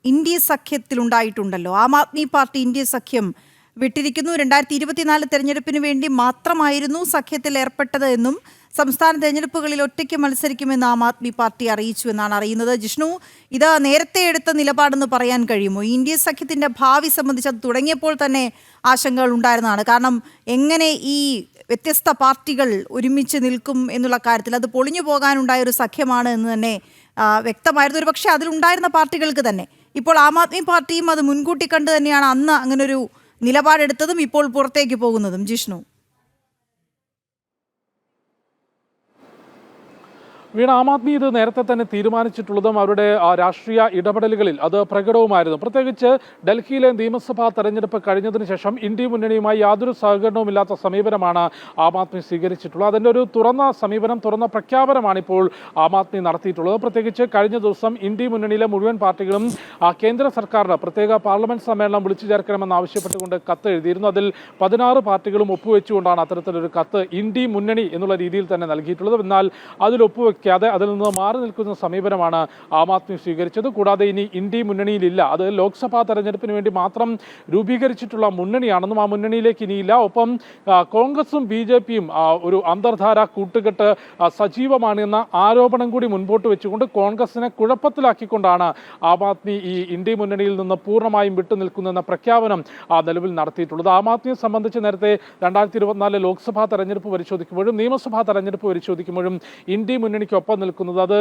India സഖ്യത്തിലുണ്ടായിട്ടുണ്ടല്ലോ. Aam Aadmi party India സഖ്യം വിട്ടിരിക്കുന്നു. 2024 തെരഞ്ഞെടുപ്പിന് വേണ്ടി മാത്രമായിരുന്നു സഖ്യത്തിൽ ഏർപ്പെട്ടത് എന്നും സംസ്ഥാന തെരഞ്ഞെടുപ്പുകളിൽ ഒറ്റയ്ക്ക് മത്സരിക്കുമെന്ന് ആം ആദ്മി പാർട്ടി അറിയിച്ചു എന്നാണ് അറിയുന്നത്. ജിഷ്ണു, ഇത് നേരത്തെ എടുത്ത നിലപാടെന്ന് പറയാൻ കഴിയുമോ? ഇന്ത്യ സഖ്യത്തിന്റെ ഭാവി സംബന്ധിച്ച് അത് തുടങ്ങിയപ്പോൾ തന്നെ ആശങ്കകൾ ഉണ്ടായിരുന്നതാണ്. കാരണം എങ്ങനെ ഈ വ്യത്യസ്ത പാർട്ടികൾ ഒരുമിച്ച് നിൽക്കും എന്നുള്ള കാര്യത്തിൽ അത് പൊളിഞ്ഞു പോകാനുണ്ടായ ഒരു സഖ്യമാണ് എന്ന് തന്നെ വ്യക്തമായിരുന്നു. ഒരു പക്ഷേ അതിലുണ്ടായിരുന്ന പാർട്ടികൾക്ക് തന്നെ. ഇപ്പോൾ ആം ആദ്മി പാർട്ടിയും അത് മുൻകൂട്ടി കണ്ട് തന്നെയാണ് അന്ന് അങ്ങനൊരു നിലപാടെടുത്തതും ഇപ്പോൾ പുറത്തേക്ക് പോകുന്നതും. ജിഷ്ണു, വീണ, ആം ആദ്മി ഇത് നേരത്തെ തന്നെ തീരുമാനിച്ചിട്ടുള്ളതും അവരുടെ രാഷ്ട്രീയ ഇടപെടലുകളിൽ അത് പ്രകടവുമായിരുന്നു. പ്രത്യേകിച്ച് ഡൽഹിയിലെ നിയമസഭാ തെരഞ്ഞെടുപ്പ് കഴിഞ്ഞതിന് ശേഷം ഇന്ത്യ മുന്നണിയുമായി യാതൊരു സഹകരണവുമില്ലാത്ത സമീപനമാണ് ആം ആദ്മി സ്വീകരിച്ചിട്ടുള്ളത്. അതിൻ്റെ ഒരു തുറന്ന പ്രഖ്യാപനമാണ് ഇപ്പോൾ ആം ആദ്മി നടത്തിയിട്ടുള്ളത്. പ്രത്യേകിച്ച് കഴിഞ്ഞ ദിവസം ഇന്ത്യ മുന്നണിയിലെ മുഴുവൻ പാർട്ടികളും കേന്ദ്ര സർക്കാരിന് പ്രത്യേക പാർലമെന്റ് സമ്മേളനം വിളിച്ചു ചേർക്കണമെന്ന് ആവശ്യപ്പെട്ടുകൊണ്ട് കത്ത് എഴുതിയിരുന്നു. അതിൽ 16 പാർട്ടികളും ഒപ്പുവെച്ചുകൊണ്ടാണ് അത്തരത്തിലൊരു കത്ത് ഇന്ത്യ മുന്നണി എന്നുള്ള രീതിയിൽ തന്നെ നൽകിയിട്ടുള്ളത്. എന്നാൽ അതിൽ അതിൽ നിന്ന് മാറി നിൽക്കുന്ന സമീപനമാണ് ആം ആദ്മി സ്വീകരിച്ചത്. കൂടാതെ ഇനി ഇന്ത്യ മുന്നണിയിലില്ല, അത് ലോക്സഭാ തെരഞ്ഞെടുപ്പിന് വേണ്ടി മാത്രം രൂപീകരിച്ചിട്ടുള്ള മുന്നണിയാണെന്നും ആ മുന്നണിയിലേക്ക് ഇനിയില്ല. ഒപ്പം കോൺഗ്രസും BJPയും ഒരു അന്തർധാര കൂട്ടുകെട്ട് സജീവമാണെന്ന ആരോപണം കൂടി മുൻപോട്ട് വെച്ചുകൊണ്ട് കോൺഗ്രസിനെ കുഴപ്പത്തിലാക്കിക്കൊണ്ടാണ് ആം ആദ്മി ഈ ഇന്ത്യ മുന്നണിയിൽ നിന്ന് പൂർണ്ണമായും വിട്ടുനിൽക്കുന്നെന്ന പ്രഖ്യാപനം നിലവിൽ നടത്തിയിട്ടുള്ളത്. ആം ആദ്മിയെ സംബന്ധിച്ച് നേരത്തെ 2024 ലോക്സഭാ തെരഞ്ഞെടുപ്പ് പരിശോധിക്കുമ്പോഴും നിയമസഭാ തെരഞ്ഞെടുപ്പ് പരിശോധിക്കുമ്പോഴും ഇന്ത്യ മുന്നണിക്കൊപ്പം നിൽക്കുന്നത്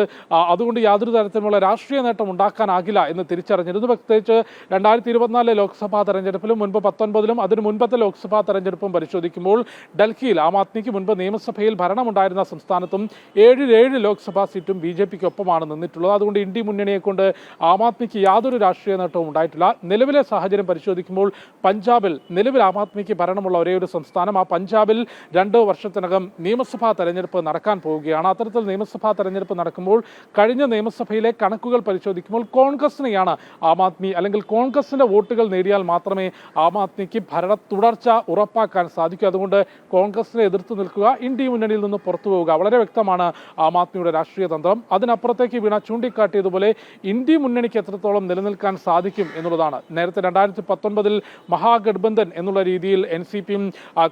അതുകൊണ്ട് യാതൊരു തരത്തിലുള്ള രാഷ്ട്രീയ നേട്ടം ഉണ്ടാക്കാനാകില്ല എന്ന് തിരിച്ചറിഞ്ഞിരുന്നു. പ്രത്യേകിച്ച് 2024 ലോക്സഭാ തെരഞ്ഞെടുപ്പിലും മുൻപ് 19ലും അതിനു മുൻപത്തെ ലോക്സഭാ തെരഞ്ഞെടുപ്പും പരിശോധിക്കുമ്പോൾ ഡൽഹിയിൽ ആം ആദ്മിക്ക് മുൻപ് നിയമസഭയിൽ ഭരണമുണ്ടായിരുന്ന സംസ്ഥാനത്തും 7 ലോക്സഭാ സീറ്റും BJPക്കൊപ്പമാണ് നിന്നിട്ടുള്ളത്. അതുകൊണ്ട് ഇന്ത്യ മുന്നണിയെ കൊണ്ട് ആം ആദ്മിക്ക് യാതൊരു രാഷ്ട്രീയ നേട്ടവും ഉണ്ടായിട്ടില്ല. നിലവിലെ സാഹചര്യം പരിശോധിക്കുമ്പോൾ പഞ്ചാബിൽ നിലവിൽ ആം ആദ്മിക്ക് ഭരണമുള്ള ഒരേ ഒരു സംസ്ഥാനം, ആ പഞ്ചാബിൽ 2 വർഷത്തിനകം നിയമസഭാ തെരഞ്ഞെടുപ്പ് നടക്കാൻ പോവുകയാണ്. അത്തരത്തിൽ നിയമസഭാ തെരഞ്ഞെടുപ്പ് നടക്കുമ്പോൾ കഴിഞ്ഞ നിയമസഭയിലെ കണക്കുകൾ പരിശോധിക്കുമ്പോൾ കോൺഗ്രസിനെയാണ് ആം ആദ്മി, അല്ലെങ്കിൽ കോൺഗ്രസിന്റെ വോട്ടുകൾ നേടിയാൽ മാത്രമേ ആം ആദ്മിക്ക് ഭരണ തുടർച്ച ഉറപ്പാക്കാൻ സാധിക്കൂ. അതുകൊണ്ട് കോൺഗ്രസിനെ എതിർത്ത് നിൽക്കുക, ഇന്ത്യ മുന്നണിയിൽ നിന്ന് പുറത്തു പോവുക, വളരെ വ്യക്തമാണ് ആം ആദ്മിയുടെ രാഷ്ട്രീയ തന്ത്രം. അതിനപ്പുറത്തേക്ക് വീണ ചൂണ്ടിക്കാട്ടിയതുപോലെ ഇന്ത്യ മുന്നണിക്ക് എത്രത്തോളം നിലനിൽക്കാൻ സാധിക്കും എന്നുള്ളതാണ്. നേരത്തെ 2019 മഹാഗഡ്ബന്ധൻ എന്നുള്ള രീതിയിൽ NCPയും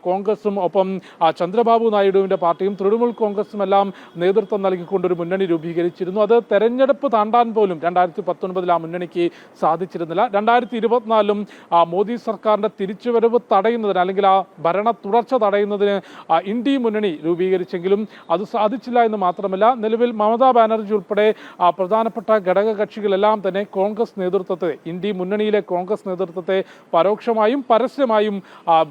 കോൺഗ്രസും ഒപ്പം ചന്ദ്രബാബു നായിഡുവിന്റെ പാർട്ടിയും തൃണമൂൽ കോൺഗ്രസും എല്ലാം നേതൃത്വം നൽകിക്കൊണ്ടൊരു മുന്നണി രൂപീകരിച്ചിരുന്നു. അത് തെരഞ്ഞെടുപ്പ് താണ്ടാൻ പോലും 2019 ആ മുന്നണിക്ക് സാധിച്ചിരുന്നില്ല. 2024 മോദി സർക്കാരിന്റെ തിരിച്ചുവരവ് തടയുന്നതിന്, അല്ലെങ്കിൽ ആ ഭരണ തുടർച്ച തടയുന്നതിന് ഇന്ത്യ മുന്നണി രൂപീകരിച്ചെങ്കിലും അത് സാധിച്ചില്ല എന്ന് മാത്രമല്ല, നിലവിൽ മമതാ ബാനർജി ഉൾപ്പെടെ പ്രധാനപ്പെട്ട ഘടക കക്ഷികളെല്ലാം തന്നെ കോൺഗ്രസ് നേതൃത്വത്തെ, ഇന്ത്യ മുന്നണിയിലെ കോൺഗ്രസ് നേതൃത്വത്തെ പരോക്ഷമായും പരസ്യമായും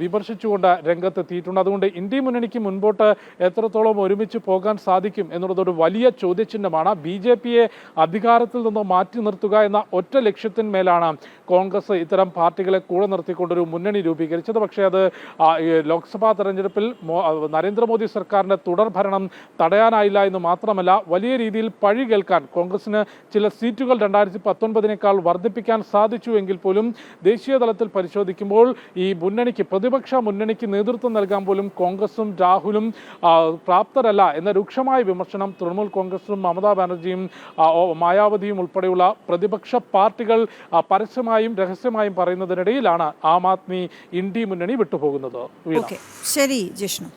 വിമർശിച്ചുകൊണ്ട് രംഗത്തെത്തിയിട്ടുണ്ട്. അതുകൊണ്ട് ഇന്ത്യ മുന്നണിക്ക് മുൻപോട്ട് എത്രത്തോളം ഒരുമിച്ച് പോകാൻ സാധിക്കും എന്നുള്ളതൊരു വലിയ ചോദ്യചിഹ്നമാണ്. BJPയെ അധികാരത്തിൽ നിന്ന് മാറ്റി നിർത്തുക എന്ന ഒറ്റ ലക്ഷ്യത്തിന്മേലാണ് കോൺഗ്രസ് ഇത്തരം പാർട്ടികളെ കൂടെ നിർത്തിക്കൊണ്ടൊരു മുന്നണി രൂപീകരിച്ചത്. പക്ഷേ അത് ലോക്സഭാ തെരഞ്ഞെടുപ്പിൽ നരേന്ദ്രമോദി സർക്കാരിന്റെ തുടർഭരണം തടയാനായില്ല എന്ന് മാത്രമല്ല, വലിയ രീതിയിൽ പഴി കേൾക്കാൻ കോൺഗ്രസിന് ചില സീറ്റുകൾ 2019 വർദ്ധിപ്പിക്കാൻ സാധിച്ചു എങ്കിൽ പോലും ദേശീയ തലത്തിൽ പരിശോധിക്കുമ്പോൾ ഈ മുന്നണിക്ക്, പ്രതിപക്ഷ മുന്നണിക്ക് നേതൃത്വം നൽകാൻ പോലും കോൺഗ്രസും രാഹുലും പ്രാപ്തരല്ല എന്ന രൂക്ഷമായ വിമർശനം തൃണമൂൽ കോൺഗ്രസും മമതാ ബാനർജിയും മായാവതിയും ഉൾപ്പെടെയുള്ള പ്രതിപക്ഷ പാർട്ടികൾ പരസ്യമായും രഹസ്യമായും പറയുന്നതിനിടയിലാണ് ആം ആദ്മി ഇന്ത്യ മുന്നണി വിട്ടുപോകുന്നത്. ശരി ജിഷ്ണു.